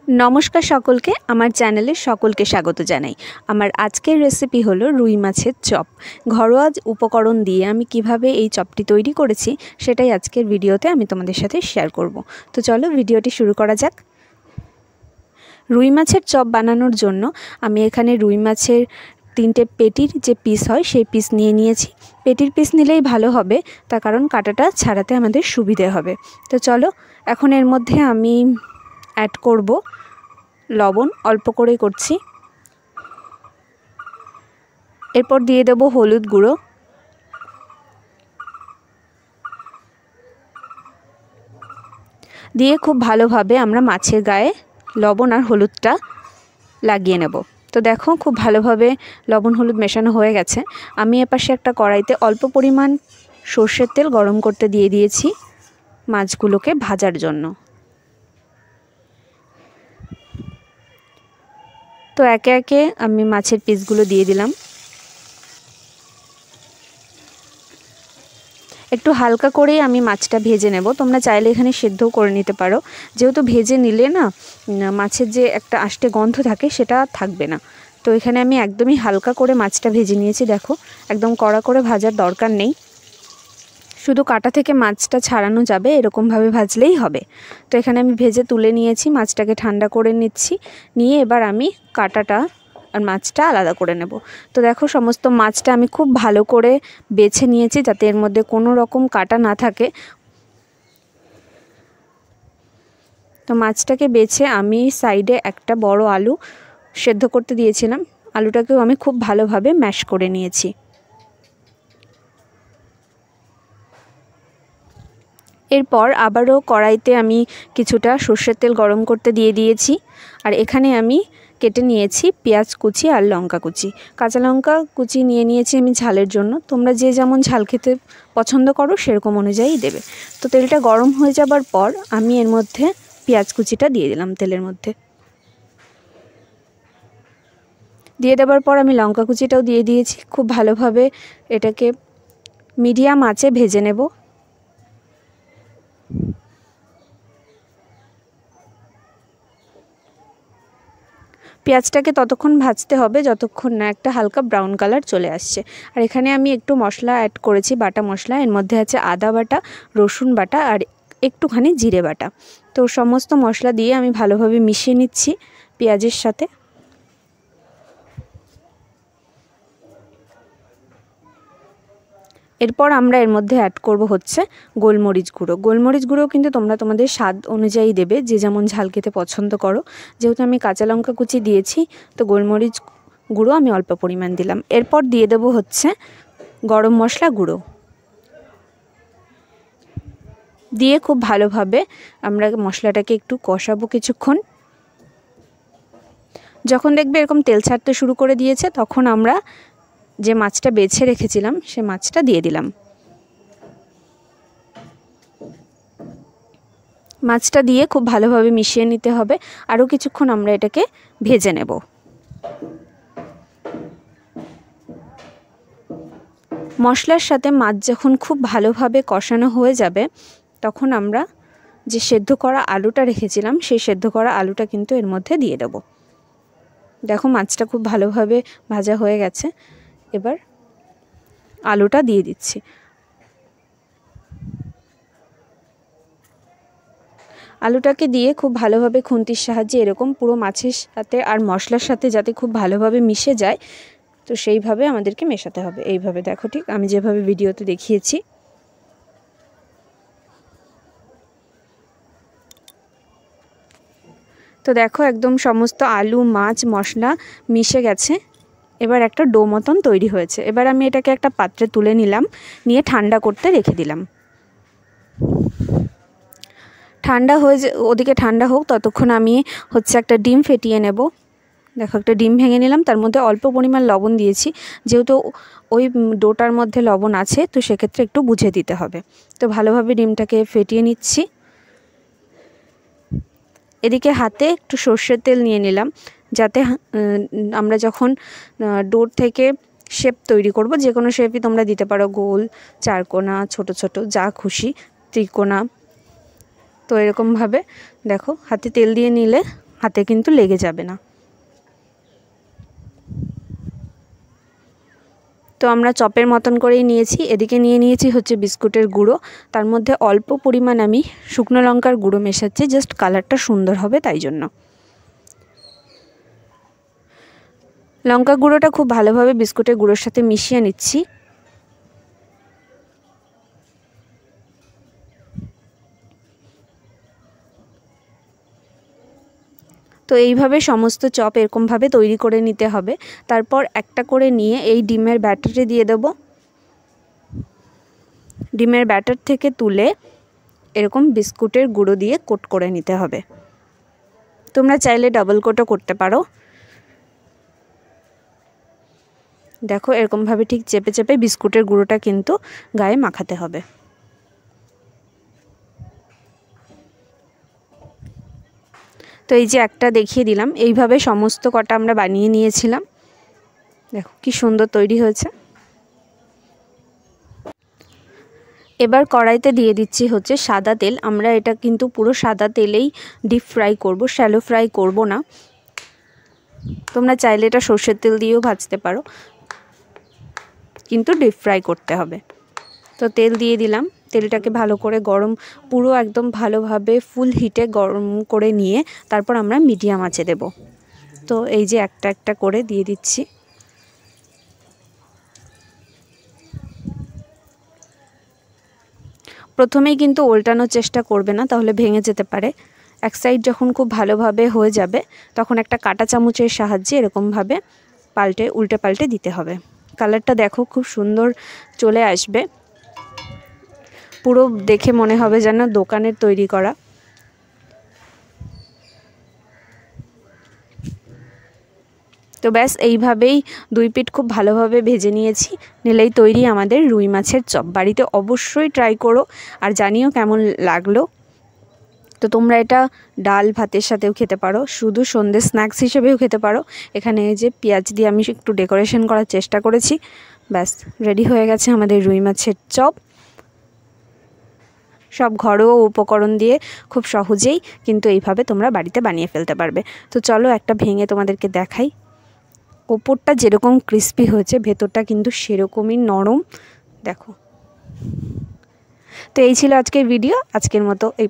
नमस्कार सकलके आमार चैनेले सकलके स्वागत जानाई। आमार आजकेर रेसिपि हलो रुई माछेर चप। घरोया उपकरण दिए आमी किभाबे एई चपटी तैरी करेछि सेटाई आजकेर भिडियोते आमी तोमादेर साथे शेयर करब। तो चलो भिडियोटी शुरू करा जाक। रुई माछेर चप बानानोर जोन्नो आमी एखाने रुई माछेर तीनटे पेटिर जे पिस हय सेई पिस निये नियेछि। पेटिर पिस निलेई भालो हबे, तार कारण काटाटा छाड़ाते आमादेर सुविधा हबे। तो चलो एखन एर मध्ये आमी ऐड करब लवण, अल्प करेई करछि। एरपर दिए देब हलुद गुঁড়ো, दिए खूब भालोभाबे आमरा माछेर गाये लवण और हलुदटा লাগিয়ে নেব। तो देखो खूब भालोभाबे लवण हलुद मेशानो হয়ে গেছে। আমি এপাশে একটা কড়াইতে অল্প পরিমাণ সরষের তেল গরম করতে দিয়ে দিয়েছি মাছগুলোকে ভাজার জন্য। তো একে একে আমি মাছের পিসগুলো দিয়ে দিলাম। একটু হালকা করেই আমি মাছটা ভেজে নেব। তোমরা চাইলে এখানে সেদ্ধও করে নিতে পারো, যেহেতু ভেজে নিলে না মাছের যে একটা আষ্টে গন্ধ থাকে সেটা থাকবে না। তো এখানে আমি একদমই হালকা করে মাছটা ভেজে নিয়েছি। দেখো একদম কড়া করে ভাজার দরকার নেই, শুধু কাটা থেকে মাছটা ছাড়ানো যাবে এরকমভাবে ভাজলেই হবে। তো এখানে আমি ভেজে তুলে নিয়েছি, মাছটাকে ঠান্ডা করে নিচ্ছি। নিয়ে এবার আমি কাটাটা আর মাছটা আলাদা করে নেব। তো দেখো সমস্ত মাছটা আমি খুব ভালো করে বেছে নিয়েছি যাতে এর মধ্যে কোনো রকম কাটা না থাকে। তো মাছটাকে বেছে আমি সাইডে একটা বড় আলু সেদ্ধ করতে দিয়েছিলাম, আলুটাকেও আমি খুব ভালোভাবে ম্যাশ করে নিয়েছি। এরপর আবারও কড়াইতে আমি কিছুটা সরষের তেল গরম করতে দিয়ে দিয়েছি। আর এখানে আমি কেটে নিয়েছি পেঁয়াজ কুচি আর লঙ্কা কুচি, কাঁচা লঙ্কা কুচি নিয়ে নিয়েছি আমি ঝালের জন্য। তোমরা যে যেমন ঝাল খেতে পছন্দ করো সেরকম অনুযায়ী দেবে। তো তেলটা গরম হয়ে যাবার পর আমি এর মধ্যে পেঁয়াজ কুচিটা দিয়ে দিলাম তেলের মধ্যে। দিয়ে দেওয়ার পর আমি লঙ্কা কুচিটাও দিয়ে দিয়েছি। খুব ভালোভাবে এটাকে মিডিয়াম আঁচে ভেজে নেব। পেঁয়াজটাকে ততক্ষণ ভাজতে হবে যতক্ষণ না একটা হালকা ব্রাউন কালার চলে আসছে। আর এখানে আমি একটু মশলা অ্যাড করেছি, বাটা মশলা। এর মধ্যে আছে আদা বাটা, রসুন বাটা আর একটুখানি জিরে বাটা। তো সমস্ত মশলা দিয়ে আমি ভালোভাবে মিশিয়ে নিচ্ছি পেঁয়াজের সাথে। এরপর আমরা এর মধ্যে অ্যাড করব হচ্ছে গোলমরিচ গুঁড়ো। গোলমরিচ গুঁড়ো কিন্তু তোমরা তোমাদের স্বাদ অনুযায়ী দেবে, যে যেমন ঝাল খেতে পছন্দ করো। যেহেতু আমি কাঁচা লঙ্কা কুচি দিয়েছি তো গোলমরিচ গুঁড়ো আমি অল্প পরিমাণ দিলাম। এরপর দিয়ে দেব হচ্ছে গরম মশলা গুঁড়ো, দিয়ে খুব ভালোভাবে আমরা মশলাটাকে একটু কষাবো কিছুক্ষণ। যখন দেখবে এরকম তেল ছাড়তে শুরু করে দিয়েছে তখন আমরা যে মাছটা বেছে রেখেছিলাম সে মাছটা দিয়ে দিলাম। মাছটা দিয়ে খুব ভালোভাবে মিশিয়ে নিতে হবে। আরও কিছুক্ষণ আমরা এটাকে ভেজে নেব। মশলার সাথে মাছ যখন খুব ভালোভাবে কষানো হয়ে যাবে তখন আমরা যে সেদ্ধ করা আলুটা রেখেছিলাম সেই সেদ্ধ করা আলুটা কিন্তু এর মধ্যে দিয়ে দেব। দেখো মাছটা খুব ভালোভাবে ভাজা হয়ে গেছে। এবার আলুটা দিয়ে দিচ্ছি। আলুটাকে দিয়ে খুব ভালোভাবে খুন্তির সাহায্যে এরকম পুরো মাছের সাথে আর মশলার সাথে যাতে খুব ভালোভাবে মিশে যায়, তো সেইভাবে আমাদেরকে মেশাতে হবে। এইভাবে দেখো, ঠিক আমি যেভাবে ভিডিওতে দেখিয়েছি। তো দেখো একদম সমস্ত আলু, মাছ, মশলা মিশে গেছে। এবার একটা ডো মতন তৈরি হয়েছে। এবার আমি এটাকে একটা পাত্রে তুলে নিলাম, নিয়ে ঠান্ডা করতে রেখে দিলাম। ঠান্ডা হয়ে ওদিকে ঠান্ডা হোক ততক্ষণ আমি হচ্ছে একটা ডিম ফেটিয়ে নেব। দেখো একটা ডিম ভেঙে নিলাম, তার মধ্যে অল্প পরিমাণ লবণ দিয়েছি। যেহেতু ওই ডোটার মধ্যে লবণ আছে তো সেক্ষেত্রে একটু বুঝে দিতে হবে। তো ভালোভাবে ডিমটাকে ফেটিয়ে নিচ্ছি। এদিকে হাতে একটু সর্ষের তেল নিয়ে নিলাম, যাতে আমরা যখন ডোর থেকে শেপ তৈরি করব, যে কোনো শেপই তোমরা দিতে পারো, গোল, চারকোনা, ছোট ছোট, যা খুশি, ত্রিকোণা। তো এরকমভাবে দেখো হাতে তেল দিয়ে নিলে হাতে কিন্তু লেগে যাবে না। তো আমরা চপের মতন করেই নিয়েছি। এদিকে নিয়ে নিয়েছি হচ্ছে বিস্কুটের গুঁড়ো, তার মধ্যে অল্প পরিমাণ আমি শুকনো লঙ্কার গুঁড়ো মেশাচ্ছি, জাস্ট কালারটা সুন্দর হবে তাই জন্য। লঙ্কা গুঁড়োটা খুব ভালোভাবে বিস্কুটের গুঁড়োর সাথে মিশিয়ে নিচ্ছি। তো এইভাবে সমস্ত চপ এরকমভাবে তৈরি করে নিতে হবে। তারপর একটা করে নিয়ে এই ডিমের ব্যাটারে দিয়ে দেব। ডিমের ব্যাটার থেকে তুলে এরকম বিস্কুটের গুঁড়ো দিয়ে কোট করে নিতে হবে। তোমরা চাইলে ডাবল কোটও করতে পারো। দেখো এরকমভাবে ঠিক চেপে চেপে বিস্কুটের গুঁড়োটা কিন্তু গায়ে মাখাতে হবে। তো এই যে একটা দেখিয়ে দিলাম, এইভাবে সমস্ত কটা আমরা বানিয়ে নিয়েছিলাম। দেখো কি সুন্দর তৈরি হয়েছে। এবার কড়াইতে দিয়ে দিচ্ছি হচ্ছে সাদা তেল। আমরা এটা কিন্তু পুরো সাদা তেলেই ডিপ ফ্রাই করব, শ্যালো ফ্রাই করব না। তোমরা চাইলে এটা সর্ষের তেল দিয়েও ভাজতে পারো, কিন্তু ডিপ ফ্রাই করতে হবে। তো তেল দিয়ে দিলাম, তেলটাকে ভালো করে গরম, পুরো একদম ভালোভাবে ফুল হিটে গরম করে নিয়ে তারপর আমরা মিডিয়াম আঁচে দেব। তো এই যে একটা একটা করে দিয়ে দিচ্ছি। প্রথমেই কিন্তু উল্টানোর চেষ্টা করবে না, তাহলে ভেঙে যেতে পারে। এক সাইড যখন খুব ভালোভাবে হয়ে যাবে তখন একটা কাঁটা চামচের সাহায্যে এরকমভাবে উল্টে পাল্টে দিতে হবে। কালারটা দেখো খুব সুন্দর চলে আসবে, পুরো দেখে মনে হবে যেন দোকানের তৈরি করা। তো ব্যাস এইভাবেই দুই পিঠ খুব ভালোভাবে ভেজে নিয়েছি, নিলেই তৈরি আমাদের রুই মাছের চপ। বাড়িতে অবশ্যই ট্রাই করো আর জানিও কেমন লাগলো। তো তোমরা এটা ডাল ভাতের সাথেও খেতে পারো, শুধু সন্ধ্যে স্ন্যাক্স হিসেবেও খেতে পারো। এখানে যে পেঁয়াজ দিয়ে আমি একটু ডেকোরেশন করার চেষ্টা করেছি। ব্যাস রেডি হয়ে গেছে আমাদের রুই মাছের চপ। সব ঘরোয়া উপকরণ দিয়ে খুব সহজেই কিন্তু এইভাবে তোমরা বাড়িতে বানিয়ে ফেলতে পারবে। তো চলো একটা ভেঙে তোমাদেরকে দেখাই। ওপরটা যেরকম ক্রিস্পি হয়েছে, ভেতরটা কিন্তু সেরকমই নরম। দেখো। তো এই ছিল আজকের ভিডিও। আজকের মতো এই